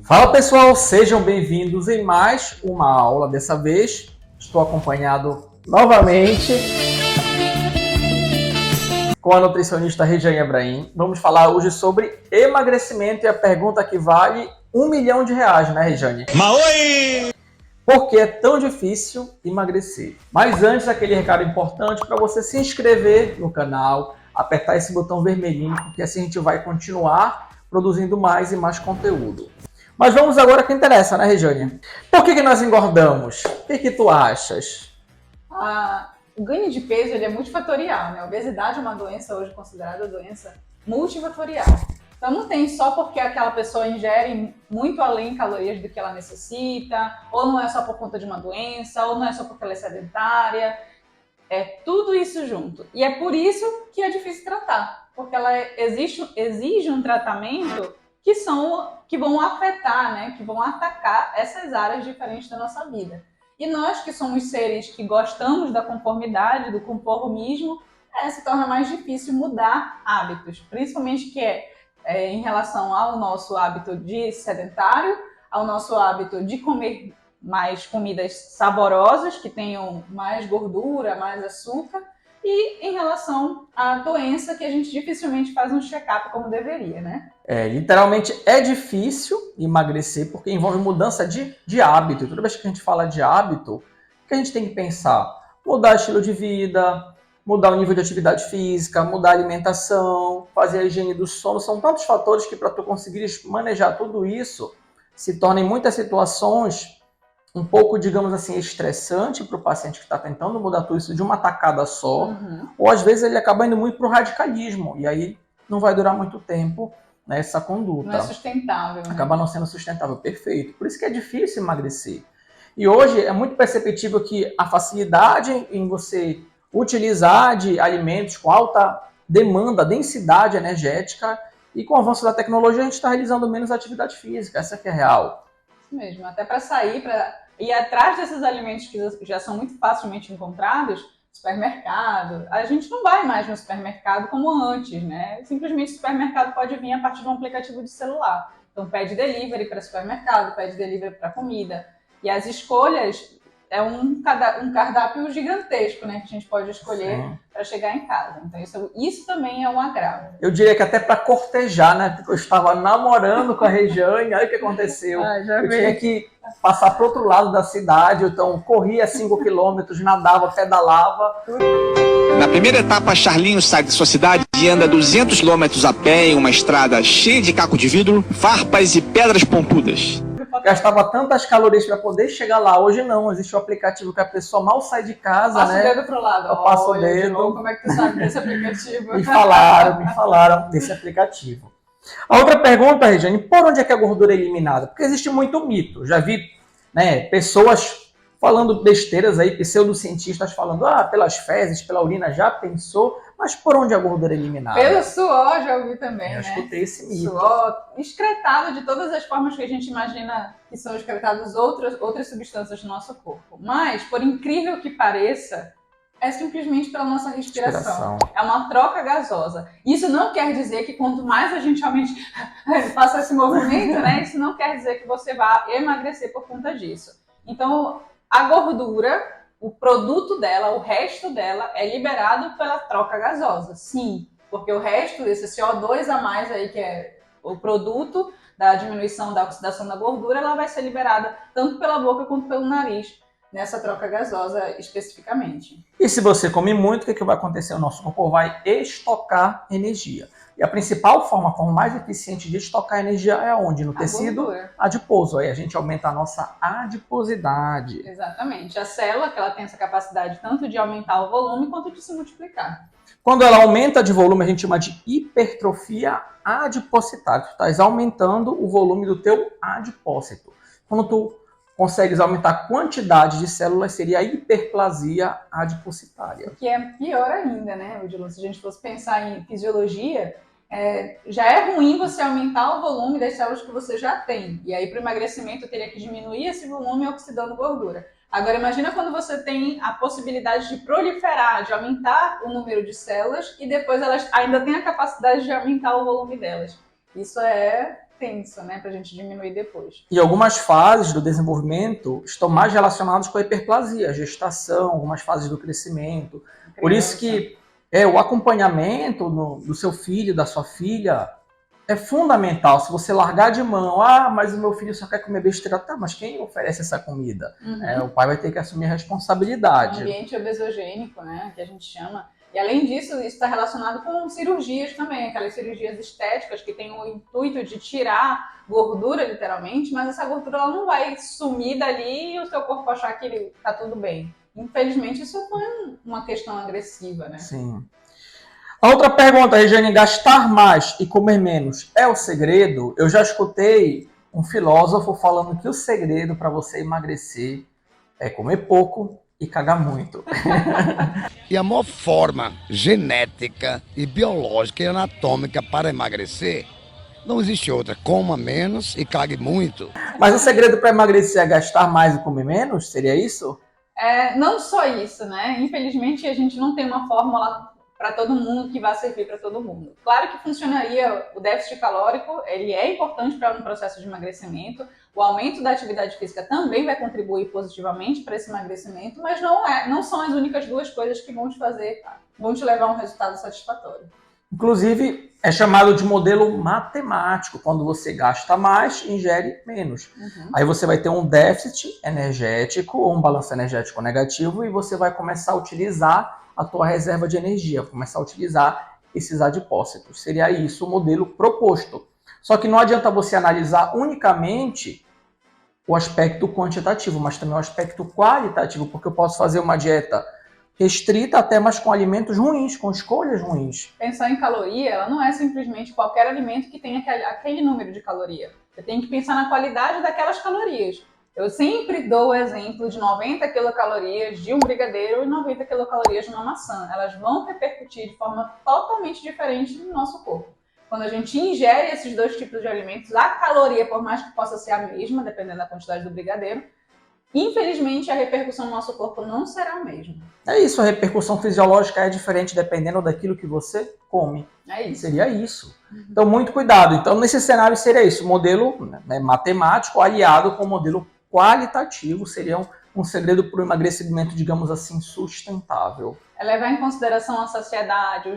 Fala pessoal, sejam bem-vindos em mais uma aula. Dessa vez estou acompanhado novamente com a nutricionista Regiane Abraim. Vamos falar hoje sobre emagrecimento e a pergunta que vale R$1 milhão, né, Regiane? Maoi! Por que é tão difícil emagrecer? Mas antes, aquele recado importante para você se inscrever no canal, apertar esse botão vermelhinho, porque assim a gente vai continuar produzindo mais e mais conteúdo. Mas vamos agora ao que interessa, né, Regiane? Por que nós engordamos? O que tu achas? O ganho de peso ele é multifatorial, né? A obesidade é uma doença hoje considerada doença multifatorial. Então não tem só porque aquela pessoa ingere muito além calorias do que ela necessita, ou não é só por conta de uma doença, ou não é só porque ela é sedentária. É tudo isso junto. E é por isso que é difícil tratar, porque ela exige um tratamento que vão afetar, né? Que vão atacar essas áreas diferentes da nossa vida. E nós que somos seres que gostamos da conformidade, do conformismo, se torna mais difícil mudar hábitos, principalmente em relação ao nosso hábito de sedentário, ao nosso hábito de comer mais comidas saborosas, que tenham mais gordura, mais açúcar, e em relação à doença, que a gente dificilmente faz um check-up como deveria, né? Literalmente é difícil emagrecer porque envolve mudança de hábito. Toda vez que a gente fala de hábito, o que a gente tem que pensar? Mudar estilo de vida, mudar o nível de atividade física, mudar a alimentação, fazer a higiene do sono. São tantos fatores que para tu conseguires manejar tudo isso, se torna em muitas situações um pouco, digamos assim, estressante para o paciente que está tentando mudar tudo isso de uma tacada só, ou às vezes ele acaba indo muito para o radicalismo, e aí não vai durar muito tempo, né, essa conduta. Não é sustentável. Né? Acaba não sendo sustentável, perfeito. Por isso que é difícil emagrecer. E hoje é muito perceptível que a facilidade em você utilizar de alimentos com alta demanda, densidade energética, e com o avanço da tecnologia a gente está realizando menos atividade física, essa que é real. Mesmo, até para sair, para ir atrás desses alimentos que já são muito facilmente encontrados, supermercado, a gente não vai mais no supermercado como antes, né? Simplesmente o supermercado pode vir a partir de um aplicativo de celular. Então pede delivery para supermercado, pede delivery para comida. E as escolhas é um cardápio gigantesco, né? Que a gente pode escolher para chegar em casa. Então isso também é um agravo. Eu diria que até para cortejar, né? Porque eu estava namorando com a Regiane, olha o que aconteceu. Eu tinha que passar para o outro lado da cidade, então corria 5 quilômetros, nadava, pedalava. Na primeira etapa, Charlinho sai de sua cidade e anda 200 quilômetros a pé em uma estrada cheia de caco de vidro, farpas e pedras pontudas. Gastava tantas calorias para poder chegar lá. Hoje não, existe um aplicativo que a pessoa mal sai de casa, passa né? Passa o dedo pro lado. Eu passo o dedo. Como é que tu sabe desse aplicativo? Me falaram desse aplicativo. A outra pergunta, Regiane, por onde é que a gordura é eliminada? Porque existe muito mito. Já vi, né, pessoas falando besteiras aí, pseudocientistas falando, pelas fezes, pela urina, já pensou? Mas por onde a gordura é eliminada? Pelo suor, já ouvi também, Eu escutei esse mito. Suor, excretado de todas as formas que a gente imagina que são excretadas outras substâncias do nosso corpo. Mas, por incrível que pareça, é simplesmente pela nossa respiração. É uma troca gasosa. Isso não quer dizer que quanto mais a gente realmente faça esse movimento, né? Isso não quer dizer que você vá emagrecer por conta disso. Então, a gordura, o produto dela, o resto dela é liberado pela troca gasosa, sim, porque o resto, esse CO2 a mais aí, que é o produto da diminuição da oxidação da gordura, ela vai ser liberada tanto pela boca quanto pelo nariz, nessa troca gasosa especificamente. E se você come muito, o que vai acontecer? O nosso corpo vai estocar energia. E a principal forma, a forma mais eficiente de estocar energia é onde? No tecido adiposo. Aí a gente aumenta a nossa adiposidade. Exatamente. A célula, que ela tem essa capacidade tanto de aumentar o volume quanto de se multiplicar. Quando ela aumenta de volume, a gente chama de hipertrofia adipocitária. Tu estás aumentando o volume do teu adipócito. Quando tu consegues aumentar a quantidade de células, seria a hiperplasia adipocitária. Que é pior ainda, né, Odilon? Se a gente fosse pensar em fisiologia, já é ruim você aumentar o volume das células que você já tem. E aí, para o emagrecimento, eu teria que diminuir esse volume oxidando gordura. Agora, imagina quando você tem a possibilidade de proliferar, de aumentar o número de células e depois elas ainda têm a capacidade de aumentar o volume delas. Isso é tenso, né, pra gente diminuir depois. E algumas fases do desenvolvimento estão mais relacionadas com a hiperplasia, a gestação, algumas fases do crescimento. Por isso que o acompanhamento do seu filho, da sua filha, é fundamental. Se você largar de mão, mas o meu filho só quer comer besteira, tá, mas quem oferece essa comida? O pai vai ter que assumir a responsabilidade. Um ambiente obesogênico, né, que a gente chama. E além disso, isso está relacionado com cirurgias também, aquelas cirurgias estéticas que têm o intuito de tirar gordura, literalmente, mas essa gordura ela não vai sumir dali e o seu corpo achar que está tudo bem. Infelizmente, isso foi uma questão agressiva, né? Sim. A outra pergunta, Regiane, gastar mais e comer menos é o segredo? Eu já escutei um filósofo falando que o segredo para você emagrecer é comer pouco e cagar muito. E a maior forma genética e biológica e anatômica para emagrecer, não existe outra. Coma menos e cague muito. Mas o segredo para emagrecer é gastar mais e comer menos? Seria isso? Não só isso, né? Infelizmente, a gente não tem uma fórmula para todo mundo que vai servir para todo mundo. Claro que funcionaria o déficit calórico, ele é importante para um processo de emagrecimento. O aumento da atividade física também vai contribuir positivamente para esse emagrecimento, mas não são as únicas duas coisas que vão te levar a um resultado satisfatório. Inclusive, é chamado de modelo matemático, quando você gasta mais, ingere menos. Aí você vai ter um déficit energético, ou um balanço energético negativo, e você vai começar a utilizar a tua reserva de energia, começar a utilizar esses adipócitos. Seria isso o modelo proposto. Só que não adianta você analisar unicamente o aspecto quantitativo, mas também o aspecto qualitativo, porque eu posso fazer uma dieta restrita até, mas com alimentos ruins, com escolhas ruins. Pensar em caloria, ela não é simplesmente qualquer alimento que tenha aquele número de caloria. Você tem que pensar na qualidade daquelas calorias. Eu sempre dou o exemplo de 90 quilocalorias de um brigadeiro e 90 quilocalorias de uma maçã. Elas vão repercutir de forma totalmente diferente no nosso corpo. Quando a gente ingere esses dois tipos de alimentos, a caloria, por mais que possa ser a mesma, dependendo da quantidade do brigadeiro, infelizmente a repercussão no nosso corpo não será a mesma. É isso, a repercussão fisiológica é diferente dependendo daquilo que você come. É isso. Seria isso. Então, muito cuidado. Então, nesse cenário seria isso, modelo matemático aliado com o modelo qualitativo, seria um segredo para o emagrecimento, digamos assim, sustentável. É levar em consideração a saciedade,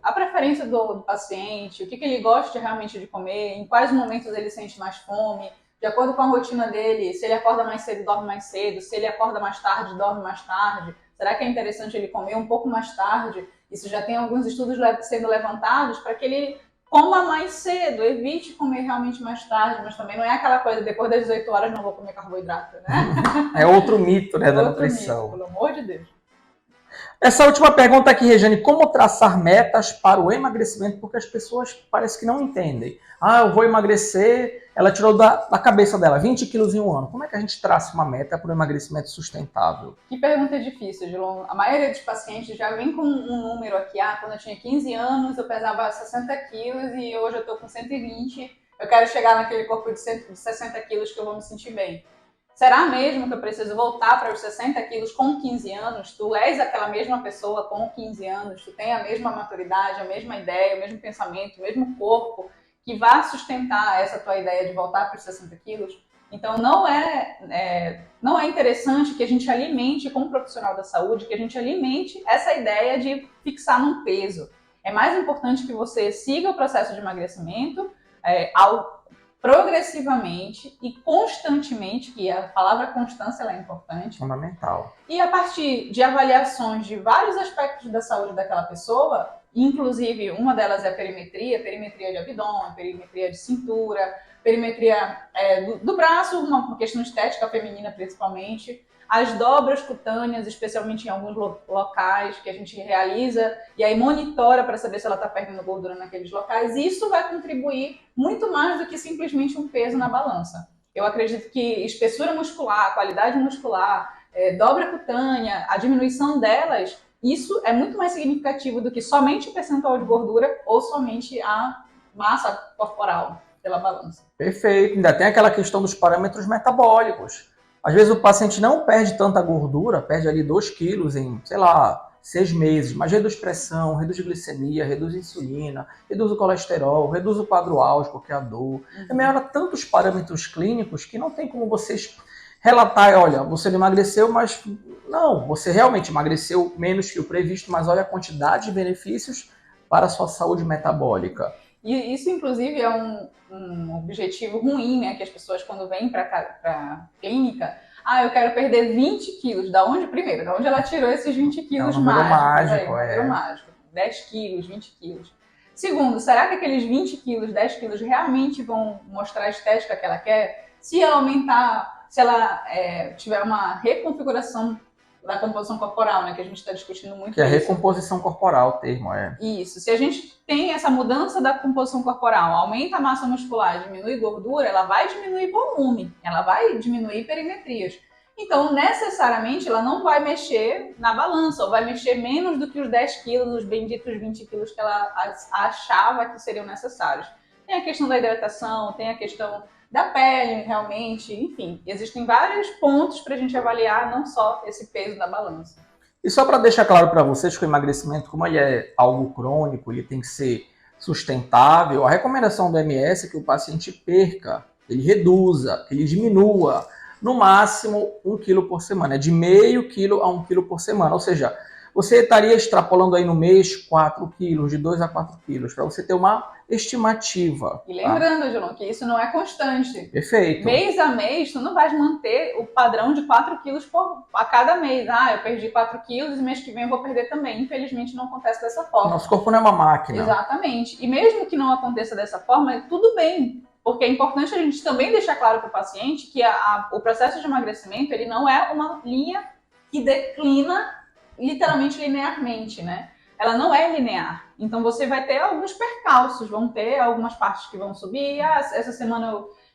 a preferência do paciente, o que ele gosta realmente de comer, em quais momentos ele sente mais fome, de acordo com a rotina dele, se ele acorda mais cedo, dorme mais cedo, se ele acorda mais tarde, dorme mais tarde. Será que é interessante ele comer um pouco mais tarde? Isso já tem alguns estudos sendo levantados para que ele coma mais cedo, evite comer realmente mais tarde, mas também não é aquela coisa, depois das 18 horas não vou comer carboidrato, né? É outro mito, né, da nutrição. Mito, pelo amor de Deus. Essa última pergunta aqui, Regiane, como traçar metas para o emagrecimento? Porque as pessoas parece que não entendem. Eu vou emagrecer, ela tirou da cabeça dela 20 quilos em um ano. Como é que a gente traça uma meta para o emagrecimento sustentável? Que pergunta difícil, Gilon. A maioria dos pacientes já vem com um número aqui. Quando eu tinha 15 anos, eu pesava 60 quilos e hoje eu estou com 120. Eu quero chegar naquele corpo de 60 quilos que eu vou me sentir bem. Será mesmo que eu preciso voltar para os 60 quilos com 15 anos? Tu és aquela mesma pessoa com 15 anos, tu tem a mesma maturidade, a mesma ideia, o mesmo pensamento, o mesmo corpo que vai sustentar essa tua ideia de voltar para os 60 quilos? Então não é interessante que a gente alimente, como profissional da saúde, que a gente alimente essa ideia de fixar num peso. É mais importante que você siga o processo de emagrecimento progressivamente e constantemente, que a palavra constância ela é importante. Fundamental. E a partir de avaliações de vários aspectos da saúde daquela pessoa, inclusive uma delas é a perimetria de abdômen, perimetria de cintura, perimetria do braço, uma questão estética feminina principalmente, as dobras cutâneas, especialmente em alguns locais que a gente realiza e aí monitora para saber se ela está perdendo gordura naqueles locais. E isso vai contribuir muito mais do que simplesmente um peso na balança. Eu acredito que espessura muscular, qualidade muscular, dobra cutânea, a diminuição delas, isso é muito mais significativo do que somente o percentual de gordura ou somente a massa corporal pela balança. Perfeito. Ainda tem aquela questão dos parâmetros metabólicos. Às vezes o paciente não perde tanta gordura, perde ali 2 quilos em, 6 meses, mas reduz pressão, reduz glicemia, reduz insulina, reduz o colesterol, reduz o quadro álgico, que é a dor. Melhora tantos parâmetros clínicos que não tem como vocês relatar, olha, você não emagreceu, mas não, você realmente emagreceu menos que o previsto, mas olha a quantidade de benefícios para a sua saúde metabólica. E isso, inclusive, é um objetivo ruim, né? Que as pessoas, quando vêm para a clínica, eu quero perder 20 quilos. Da onde ela tirou esses 20 quilos mágicos? Número mágico. 10 quilos, 20 quilos. Segundo, será que aqueles 20 quilos, 10 quilos realmente vão mostrar a estética que ela quer? Se ela aumentar, se ela tiver uma reconfiguração da composição corporal, né, que a gente está discutindo muito. Que é recomposição corporal, o termo é. Isso. Se a gente tem essa mudança da composição corporal, aumenta a massa muscular, diminui gordura, ela vai diminuir volume, ela vai diminuir perimetrias. Então, necessariamente, ela não vai mexer na balança, ou vai mexer menos do que os 10 quilos, os benditos 20 quilos que ela achava que seriam necessários. Tem a questão da hidratação, tem a questão da pele, realmente, enfim, existem vários pontos para a gente avaliar, não só esse peso da balança. E só para deixar claro para vocês que o emagrecimento, como ele é algo crônico, ele tem que ser sustentável, a recomendação do OMS é que o paciente perca, ele reduza, ele diminua, no máximo 1 kg por semana, de meio quilo a 1 kg por semana, ou seja, você estaria extrapolando aí no mês 4 quilos, de 2 a 4 quilos, para você ter uma estimativa. E lembrando, João, que isso não é constante. Perfeito. Mês a mês, tu não vai manter o padrão de 4 quilos a cada mês. Eu perdi 4 quilos e mês que vem eu vou perder também. Infelizmente não acontece dessa forma. Nosso corpo não é uma máquina. Exatamente. E mesmo que não aconteça dessa forma, tudo bem. Porque é importante a gente também deixar claro para o paciente que o processo de emagrecimento ele não é uma linha que declina literalmente linearmente, né? Ela não é linear. Então você vai ter alguns percalços, vão ter algumas partes que vão subir. Essa semana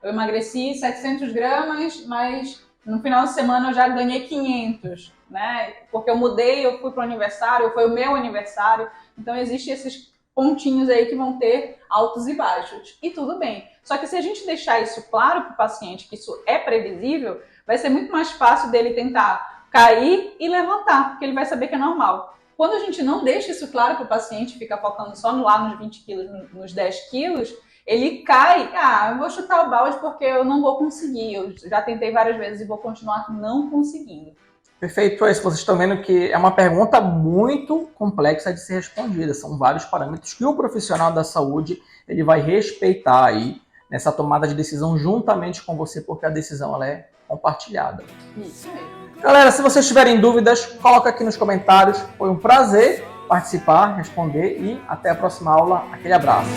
eu emagreci 700 gramas, mas no final de semana eu já ganhei 500, né? Porque eu mudei, eu fui para o aniversário, foi o meu aniversário. Então existem esses pontinhos aí que vão ter altos e baixos. E tudo bem. Só que se a gente deixar isso claro para o paciente, que isso é previsível, vai ser muito mais fácil dele tentar cair e levantar, porque ele vai saber que é normal. Quando a gente não deixa isso claro para o paciente, fica focando só nos 20 quilos, nos 10 quilos, ele cai, eu vou chutar o balde porque eu não vou conseguir, eu já tentei várias vezes e vou continuar não conseguindo. Perfeito, é isso. Vocês estão vendo que é uma pergunta muito complexa de ser respondida, são vários parâmetros que o profissional da saúde ele vai respeitar aí nessa tomada de decisão juntamente com você, porque a decisão ela é compartilhada. Isso mesmo. Galera, se vocês tiverem dúvidas, coloca aqui nos comentários. Foi um prazer participar, responder e até a próxima aula. Aquele abraço.